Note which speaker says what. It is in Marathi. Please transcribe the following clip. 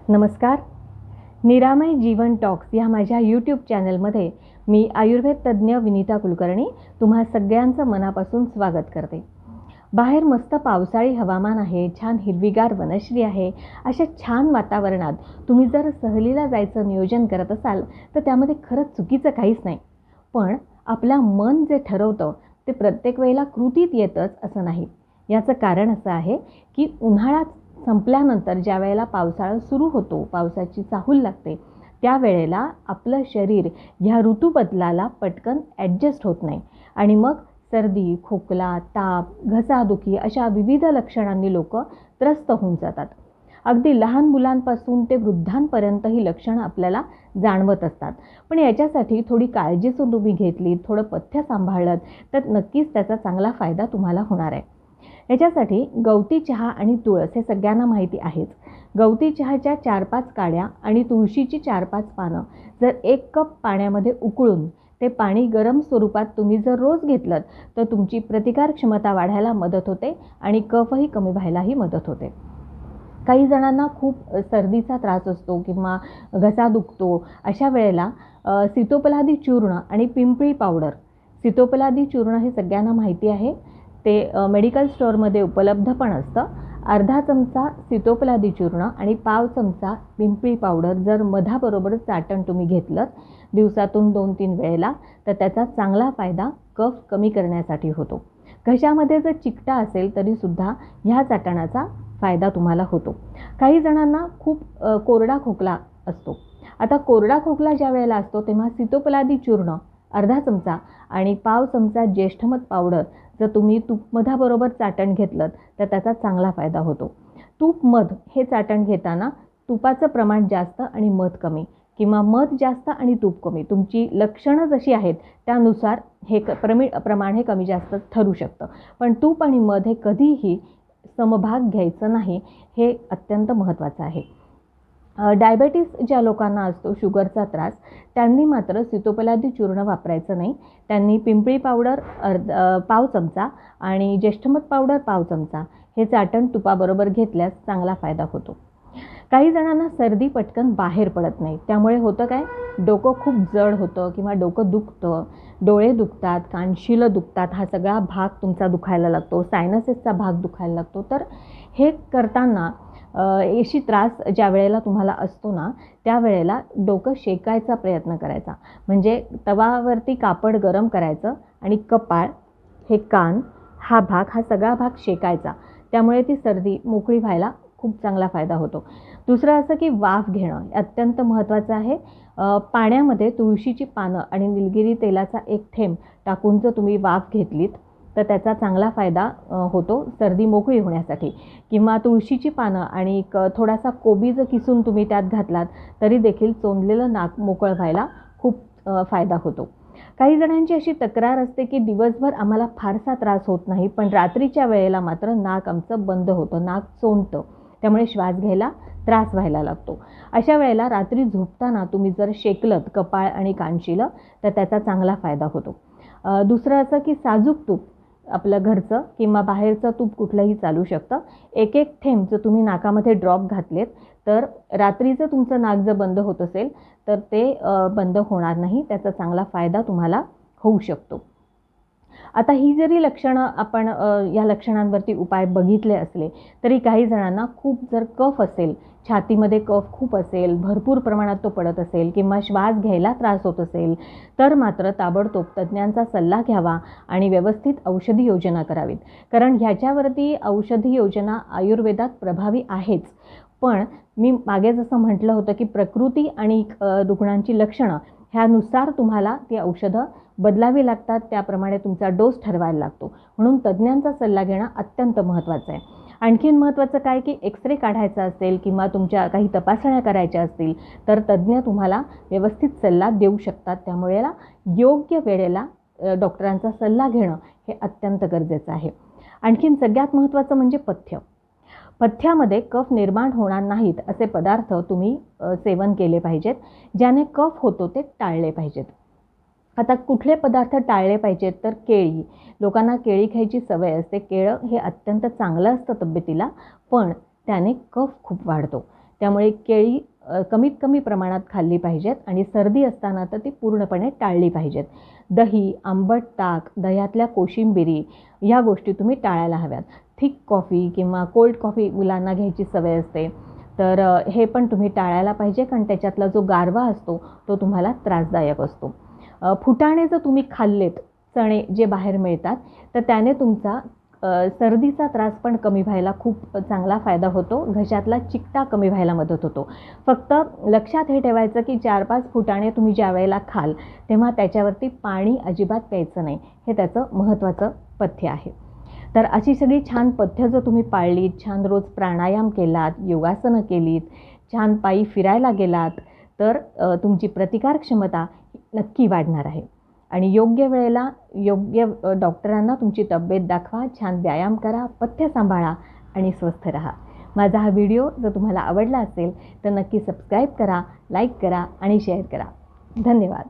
Speaker 1: नमस्कार. निरामय जीवन टॉक्स या माझ्या यूट्यूब चॅनलमध्ये मी आयुर्वेद तज्ज्ञ विनीता कुलकर्णी तुम्हा सगळ्यांचं मनापासून स्वागत करते. बाहेर मस्त पावसाळी हवामान आहे, छान हिरवीगार वनश्री आहे. अशा छान वातावरणात तुम्ही जर सहलीला जायचं नियोजन करत असाल तर त्यामध्ये खरंच चुकीचं काहीच नाही. पण आपलं मन जे ठरवतं ते प्रत्येक वेळेला कृतीत येतंच असं नाही. याचं कारण असं आहे की उन्हाळा संपल्यानंतर ज्या वेळेला पावसाळा सुरू होतो, पावसाची चाहूल लागते, त्यावेळेला आपलं शरीर ह्या ऋतूबदलाला पटकन ॲडजस्ट होत नाही आणि मग सर्दी, खोकला, ताप, घसादुखी अशा विविध लक्षणांनी लोक त्रस्त होऊन जातात. अगदी लहान मुलांपासून ते वृद्धांपर्यंत ही लक्षणं आपल्याला जाणवत असतात. पण याच्यासाठी थोडी काळजी जर तुम्ही घेतली, थोडं पथ्य सांभाळलं तर नक्कीच त्याचा चांगला फायदा तुम्हाला होणार आहे. याच्यासाठी गवती चहा आणि तुळस हे सगळ्यांना माहिती आहेच. गवती चहाच्या 4-5 काड्या आणि तुळशीची 4-5 पानं जर 1 कप पाण्यामध्ये उकळून ते पाणी गरम स्वरूपात तुम्ही जर रोज घेतलं तर तुमची प्रतिकार क्षमता वाढायला मदत होते आणि कफही कमी व्हायलाही मदत होते. काही जणांना खूप सर्दीचा त्रास असतो किंवा घसा दुखतो. अशा वेळेला सीतोपलादी चूर्ण आणि पिंपळी पावडर. सीतोपलादी चूर्ण हे सगळ्यांना माहिती आहे, ते मेडिकल स्टोअरमध्ये उपलब्ध पण असतं. अर्धा चमचा सीतोपलादी चूर्ण आणि पाव चमचा पिंपळी पावडर जर मधाबरोबर चाटण तुम्ही घेतलं दिवसातून 2-3 वेळेला तर त्याचा चांगला फायदा कफ कमी करण्यासाठी होतो. घशामध्ये जर चिकटा असेल तरीसुद्धा ह्या चाटणाचा फायदा तुम्हाला होतो. काही जणांना खूप कोरडा खोकला असतो. आता कोरडा खोकला ज्या वेळेला असतो तेव्हा सीतोपलादी चूर्ण अर्धा चमचा आणि पाव चमचा ज्येष्ठमध पावडर जर तुम्ही तूपमधाबरोबर चाटण घेतलं तर त्याचा चांगला फायदा होतो. तूप मध हे चाटण घेताना तुपाचं प्रमाण जास्त आणि मध कमी किंवा मध जास्त आणि तूप कमी, तुमची लक्षणं जशी आहेत त्यानुसार हे प्रमाण हे कमी जास्त ठरू शकतं. पण तूप आणि मध हे कधीही समभाग घ्यायचं नाही, हे अत्यंत महत्त्वाचं आहे. डायबेटीस ज्या लोकांना असतो, शुगरचा त्रास, त्यांनी मात्र सीतोपलादी चूर्ण वापरायचं नाही. त्यांनी पिंपळी पावडर पाव चमचा आणि ज्येष्ठमध पावडर पाव चमचा हे चाटण तुपाबरोबर घेतल्यास चांगला फायदा होतो. काही जणांना सर्दी पटकन बाहेर पडत नाही. त्यामुळे होतं काय, डोकं खूप जड होतं किंवा डोकं दुखतं, डोळे दुखतात, कानशिलं दुखतात, हा सगळा भाग तुमचा दुखायला लागतो, सायनसेसचा भाग दुखायला लागतो. तर हे करताना अशी त्रास ज्या वेळेला तुम्हाला असतो ना त्यावेळेला डोकं शेकायचा प्रयत्न करायचा. म्हणजे तवावरती कापड गरम करायचं आणि कपाळ, हे कान, हा सगळा भाग शेकायचा. त्यामुळे ती सर्दी मोकळी व्हायला खूप चांगला फायदा होतो. दुसरं असं की वाफ घेणं अत्यंत महत्त्वाचं आहे. पाण्यामध्ये तुळशीची पानं आणि निलगिरी तेलाचा 1 थेंब टाकून जर तुम्ही वाफ घेतलीत तर त्याचा चांगला फायदा होतो सर्दी मोकळी होण्यासाठी. किंवा तुळशीची पानं आणि थोडासा कोबी जर किसून तुम्ही त्यात घातलात तरी देखील चोंदलेलं नाक मोकळं व्हायला खूप फायदा होतो. काही जणांची अशी तक्रार असते की दिवसभर आम्हाला फारसा त्रास होत नाही, पण रात्रीच्या वेळेला मात्र नाक आमचं बंद होतं, नाक चोंदतं, त्यामुळे श्वास घ्यायला त्रास व्हायला लागतो. अशा वेळेला रात्री झोपताना तुम्ही जर शेकलत कपाळ आणि कानशिलं तर त्याचा चांगला फायदा होतो. दुसरं असं की साजूक तूप, आपलं घरचं किंवा बाहेरचं तूप कुठलंही चालू शकतं. 1-1 थेंब जर तुम्ही नाकामध्ये ड्रॉप घातलेत तर रात्रीचं तुमचं नाक जर बंद होत असेल तर ते बंद होणार नाही, त्याचा चांगला फायदा तुम्हाला होऊ शकतो. आता ही जरी लक्षणं आपण या लक्षणांवरती उपाय बघितले असले तरी काही जणांना खूप जर कफ असेल, छातीमध्ये कफ खूप असेल, भरपूर प्रमाणात तो पडत असेल किंवा श्वास घ्यायला त्रास होत असेल तर मात्र ताबडतोब तज्ज्ञांचा सल्ला घ्यावा आणि व्यवस्थित औषधी योजना करावीत. कारण ह्याच्यावरती औषधी योजना आयुर्वेदात प्रभावी आहेच. पण मी मागे जसं म्हटलं होतं की प्रकृती आणि रुग्णांची लक्षणं ह्यानुसार तुम्हाला ती औषधं बदलावी लागतात, त्याप्रमाणे तुमचा डोस ठरवायला लागतो. म्हणून तज्ज्ञांचा सल्ला घेणं अत्यंत महत्त्वाचं आहे. आणखीन महत्त्वाचं काय की एक्सरे काढायचा असेल किंवा तुमच्या काही तपासण्या करायच्या असतील तर तज्ज्ञ तुम्हाला व्यवस्थित सल्ला देऊ शकतात. त्यामुळे योग्य वेळेला डॉक्टरांचा सल्ला घेणं हे अत्यंत गरजेचं आहे. आणखीन सगळ्यात महत्त्वाचं म्हणजे पथ्य. पथ्यामध्ये कफ निर्माण होणार नाहीत असे पदार्थ तुम्ही सेवन केले पाहिजेत. ज्याने कफ होतो ते टाळले पाहिजेत. आता कुठले पदार्थ टाळले पाहिजेत तर केळी. लोकांना केळी खायची सवय असते. केळं हे अत्यंत चांगलं असतं तब्येतीला, पण त्याने कफ खूप वाढतो. त्यामुळे केळी कमीत कमी प्रमाणात खाल्ली पाहिजेत आणि सर्दी असताना तर ती पूर्णपणे टाळली पाहिजेत. दही, आंबट ताक, दह्यातल्या कोशिंबिरी या गोष्टी तुम्ही टाळायला हव्यात. थिक कॉफी किंवा कोल्ड कॉफी मुलांना घ्यायची सवय असते, तर हे पण तुम्ही टाळायला पाहिजे, कारण त्याच्यातला जो गारवा असतो तो तुम्हाला त्रासदायक असतो. फुटाणे जर तुम्ही खाल्लेत, चणे जे बाहेर मिळतात, तर त्याने तुमचा सर्दीचा त्रास पण कमी व्हायला खूप चांगला फायदा होतो. घशातला चिकटा कमी व्हायला मदत होतो. फक्त लक्षात हे ठेवायचं की 4-5 फुटाणे तुम्ही ज्या वेळेला खाल तेव्हा त्याच्यावरती पाणी अजिबात प्यायचं नाही. हे त्याचं महत्त्वाचं पथ्य आहे. तर अशी सगळी छान पथ्य जर तुम्ही पाळलीत, छान रोज प्राणायाम केलात, योगासनं केलीत, छान पायी फिरायला गेलात, तर तुमची प्रतिकार क्षमता नक्की वाढणार आहे. आणि योग्य वेळेला योग्य डॉक्टरांना तुमची तब्येत दाखवा, छान व्यायाम करा, पथ्य सांभाळा आणि स्वस्थ राहा. माझा हा व्हिडिओ जर तुम्हाला आवडला असेल तर नक्की सबस्क्राईब करा, लाईक करा आणि शेअर करा. धन्यवाद.